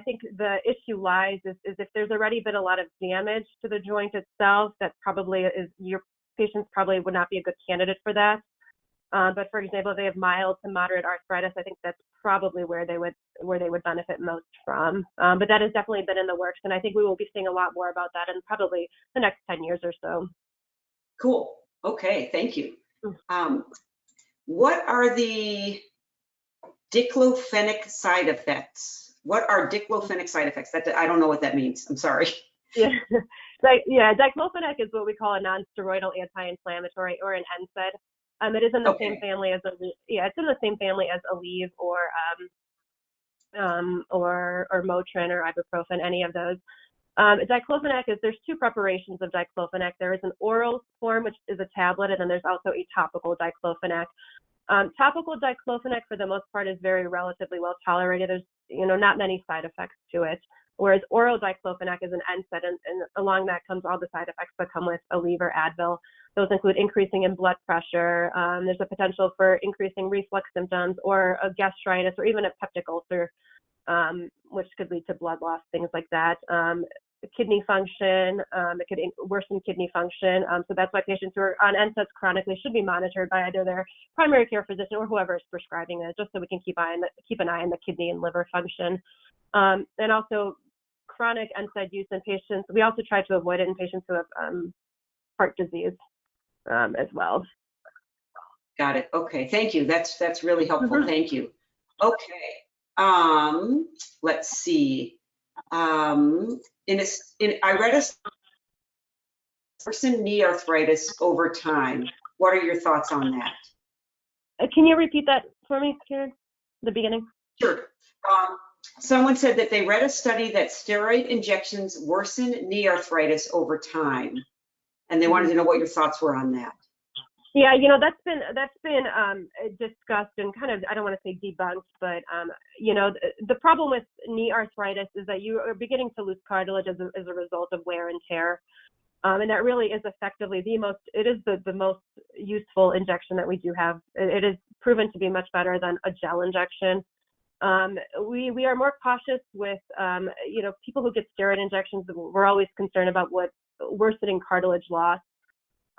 think the issue lies is if there's already been a lot of damage to the joint itself, that probably is, your patients probably would not be a good candidate for that. But for example, if they have mild to moderate arthritis, I think that's probably where they would benefit most from. But that has definitely been in the works, and I think we will be seeing a lot more about that in probably the next 10 years or so. Cool. Okay, thank you. What are the diclofenac side effects? What are diclofenac side effects? I don't know what that means. I'm sorry. Yeah, diclofenac is what we call a non-steroidal anti-inflammatory, or an NSAID. It is in the same family as it's in the same family as Aleve or Motrin or ibuprofen, any of those. Diclofenac there's two preparations of diclofenac. There is an oral form, which is a tablet, and then there's also a topical diclofenac. Topical diclofenac, for the most part, is relatively well tolerated. There's not many side effects to it. Whereas oral diclofenac is an NSAID, and along that comes all the side effects that come with Aleve or Advil. Those include increasing in blood pressure. There's a potential for increasing reflux symptoms, or a gastritis, or even a peptic ulcer, which could lead to blood loss, things like that. Kidney function, it could worsen kidney function. So that's why patients who are on NSAIDs chronically should be monitored by either their primary care physician or whoever is prescribing it, just so we can keep an eye on the kidney and liver function. And also chronic NSAID use in patients, we also try to avoid it in patients who have heart disease as well. Got it. Okay, thank you. That's really helpful. Thank you. Okay. Let's see. I read a worsen knee arthritis over time. What are your thoughts on that? Can you repeat that for me, Karen? The beginning? Sure. Someone said that they read a study that steroid injections worsen knee arthritis over time, and they wanted to know what your thoughts were on that. Yeah, that's been discussed and kind of, I don't want to say debunked, but the problem with knee arthritis is that you are beginning to lose cartilage as a result of wear and tear, and that really is effectively the most useful injection that we do have. It is proven to be much better than a gel injection. We are more cautious with people who get steroid injections. We're always concerned about what worsening cartilage loss.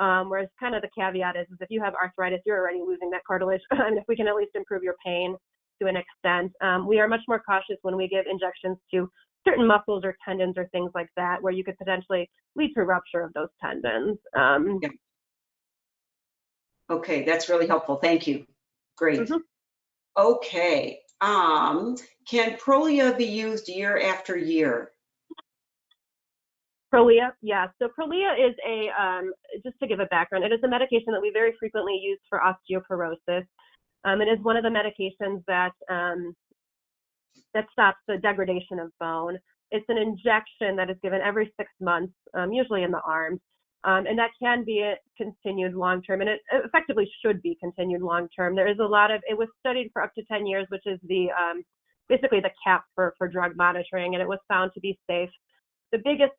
Whereas kind of the caveat is if you have arthritis, you're already losing that cartilage. And if we can at least improve your pain to an extent, we are much more cautious when we give injections to certain muscles or tendons or things like that, where you could potentially lead to rupture of those tendons. Yeah. Okay, that's really helpful. Thank you. Great. Mm-hmm. Okay. Can Prolia be used year after year? Prolia, yeah. So Prolia is just to give a background, it is a medication that we very frequently use for osteoporosis. It is one of the medications that stops the degradation of bone. It's an injection that is given every 6 months, usually in the arms, and that can be continued long-term, and it effectively should be continued long-term. There is it was studied for up to 10 years, which is basically the cap for drug monitoring, and it was found to be safe. The biggest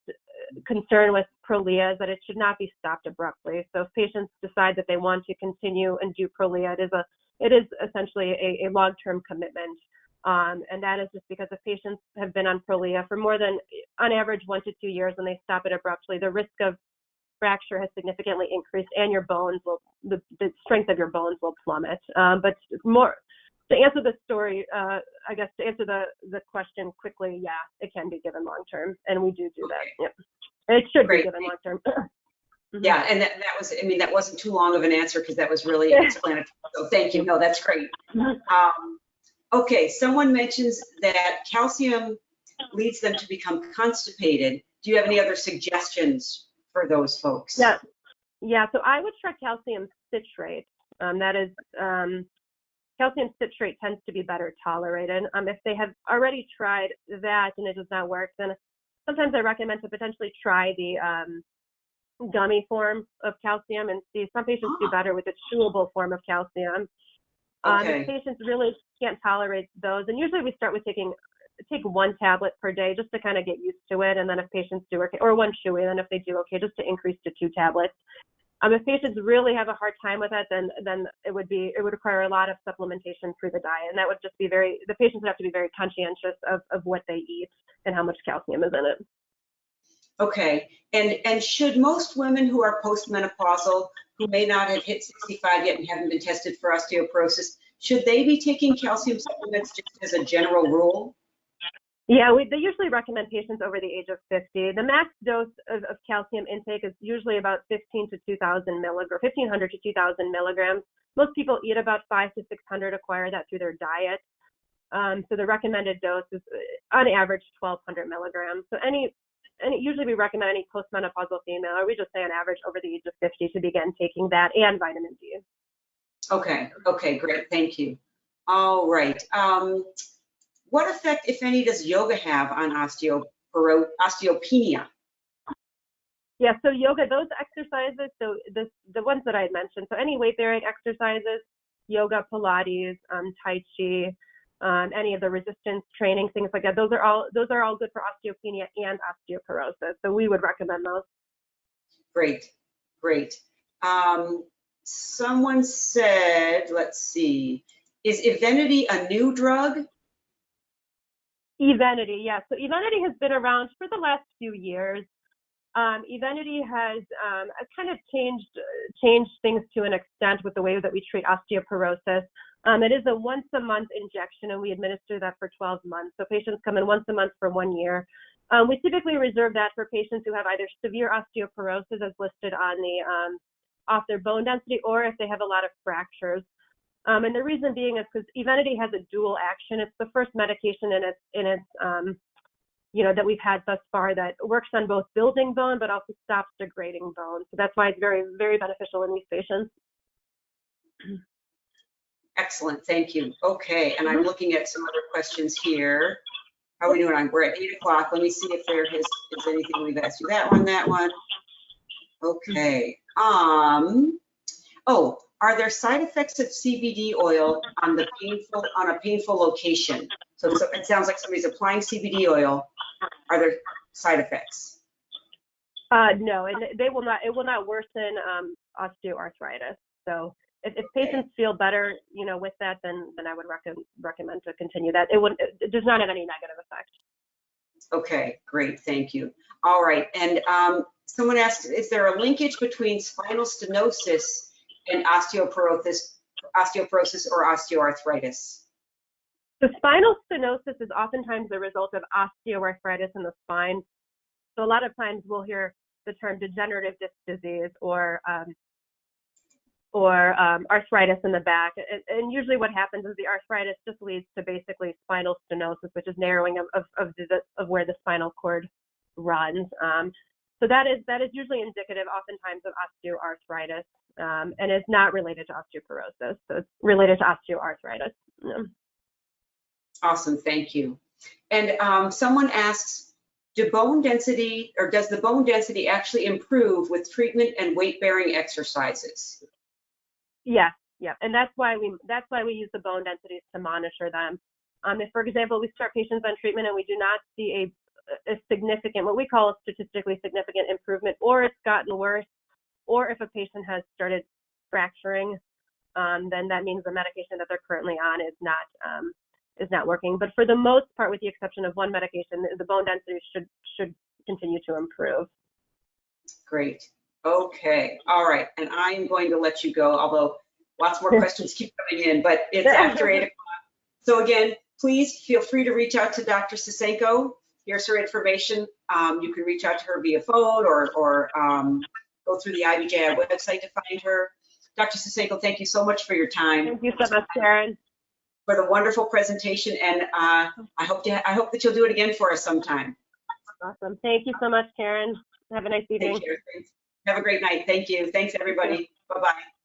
concern with Prolia is that it should not be stopped abruptly. So if patients decide that they want to continue and do Prolia, it is essentially a long-term commitment. And that is just because if patients have been on Prolia for more than, on average, 1 to 2 years, and they stop it abruptly, the risk of fracture has significantly increased, and the strength of your bones will plummet. But more to answer the story, I guess to answer the question quickly, yeah, it can be given long term, and we do that. Yep. And it should be given long term. Mm-hmm. Yeah, and that wasn't too long of an answer because that was really explanatory. So thank you. No, that's great. Okay, someone mentions that calcium leads them to become constipated. Do you have any other suggestions for those folks? Yeah. So I would try calcium citrate. That is, calcium citrate tends to be better tolerated. If they have already tried that and it does not work, then sometimes I recommend to potentially try the gummy form of calcium and see. Some patients do better with the chewable form of calcium. If patients really can't tolerate those, and usually we start with take 1 tablet per day just to kind of get used to it, and then if patients do okay, or 1 chewy, and then if they do okay, just to increase to 2 tablets. If patients really have a hard time with it, then it would require a lot of supplementation through the diet, and that would just be the patients would have to be very conscientious of what they eat and how much calcium is in it. Okay, and should most women who are postmenopausal, who may not have hit 65 yet and haven't been tested for osteoporosis, should they be taking calcium supplements just as a general rule? Yeah, they usually recommend patients over the age of 50. The max dose of calcium intake is usually about 1,500 to 2,000 milligrams. Most people eat about 500 to 600, acquire that through their diet. So the recommended dose is on average 1,200 milligrams. So usually we recommend any postmenopausal female, or we just say on average over the age of 50 to begin taking that and vitamin D. Okay, great, thank you. All right. What effect, if any, does yoga have on osteopenia? Yeah, so yoga, those exercises, so the ones that I had mentioned, so any weight-bearing exercises, yoga, Pilates, Tai Chi, any of the resistance training, things like that, those are all good for osteopenia and osteoporosis. So we would recommend those. Great. Someone said, let's see, is Evenity a new drug? Evenity, yeah. So Evenity has been around for the last few years. Evenity has kind of changed things to an extent with the way that we treat osteoporosis. It is a once-a-month injection, and we administer that for 12 months. So patients come in once a month for 1 year. We typically reserve that for patients who have either severe osteoporosis, as listed on the off their bone density, or if they have a lot of fractures. And the reason being is because Evenity has a dual action. It's the first medication in its that we've had thus far that works on both building bone but also stops degrading bone. So that's why it's very, very beneficial in these patients. Excellent, thank you. Okay, and I'm looking at some other questions here. How are we doing? We're at 8 o'clock. Let me see if there is anything we've asked you. That one. Okay. Oh, are there side effects of CBD oil on a painful location? So it sounds like somebody's applying CBD oil. Are there side effects? No, and it will not worsen osteoarthritis. So if patients feel better, with that, then I would recommend to continue that. It does not have any negative effect. Okay, great, thank you. All right, and someone asked, is there a linkage between spinal stenosis and osteoporosis or osteoarthritis? So spinal stenosis is oftentimes the result of osteoarthritis in the spine. So a lot of times we'll hear the term degenerative disc disease or arthritis in the back. And usually what happens is the arthritis just leads to basically spinal stenosis, which is narrowing of where the spinal cord runs. So that is usually indicative oftentimes of osteoarthritis, and is not related to osteoporosis. So it's related to osteoarthritis. Awesome, thank you. And someone asks, does the bone density actually improve with treatment and weight-bearing exercises? Yes, yeah, and that's why we use the bone densities to monitor them. If, for example, we start patients on treatment and we do not see a significant, what we call a statistically significant improvement, or it's gotten worse, or if a patient has started fracturing, then that means the medication that they're currently on is not working. But for the most part, with the exception of one medication, the bone density should continue to improve. Great. Okay. All right. And I'm going to let you go, although lots more questions keep coming in, but it's after 8 o'clock. So again, please feel free to reach out to Dr. Sosenko. Here's her information. You can reach out to her via phone or go through the IBJI website to find her. Dr. Sosenko, thank you so much for your time. Thank you so much, Karen. For the wonderful presentation, and I hope that you'll do it again for us sometime. Awesome. Thank you so much, Karen. Have a nice evening. Take care. Have a great night. Thank you. Thanks, everybody. Bye-bye.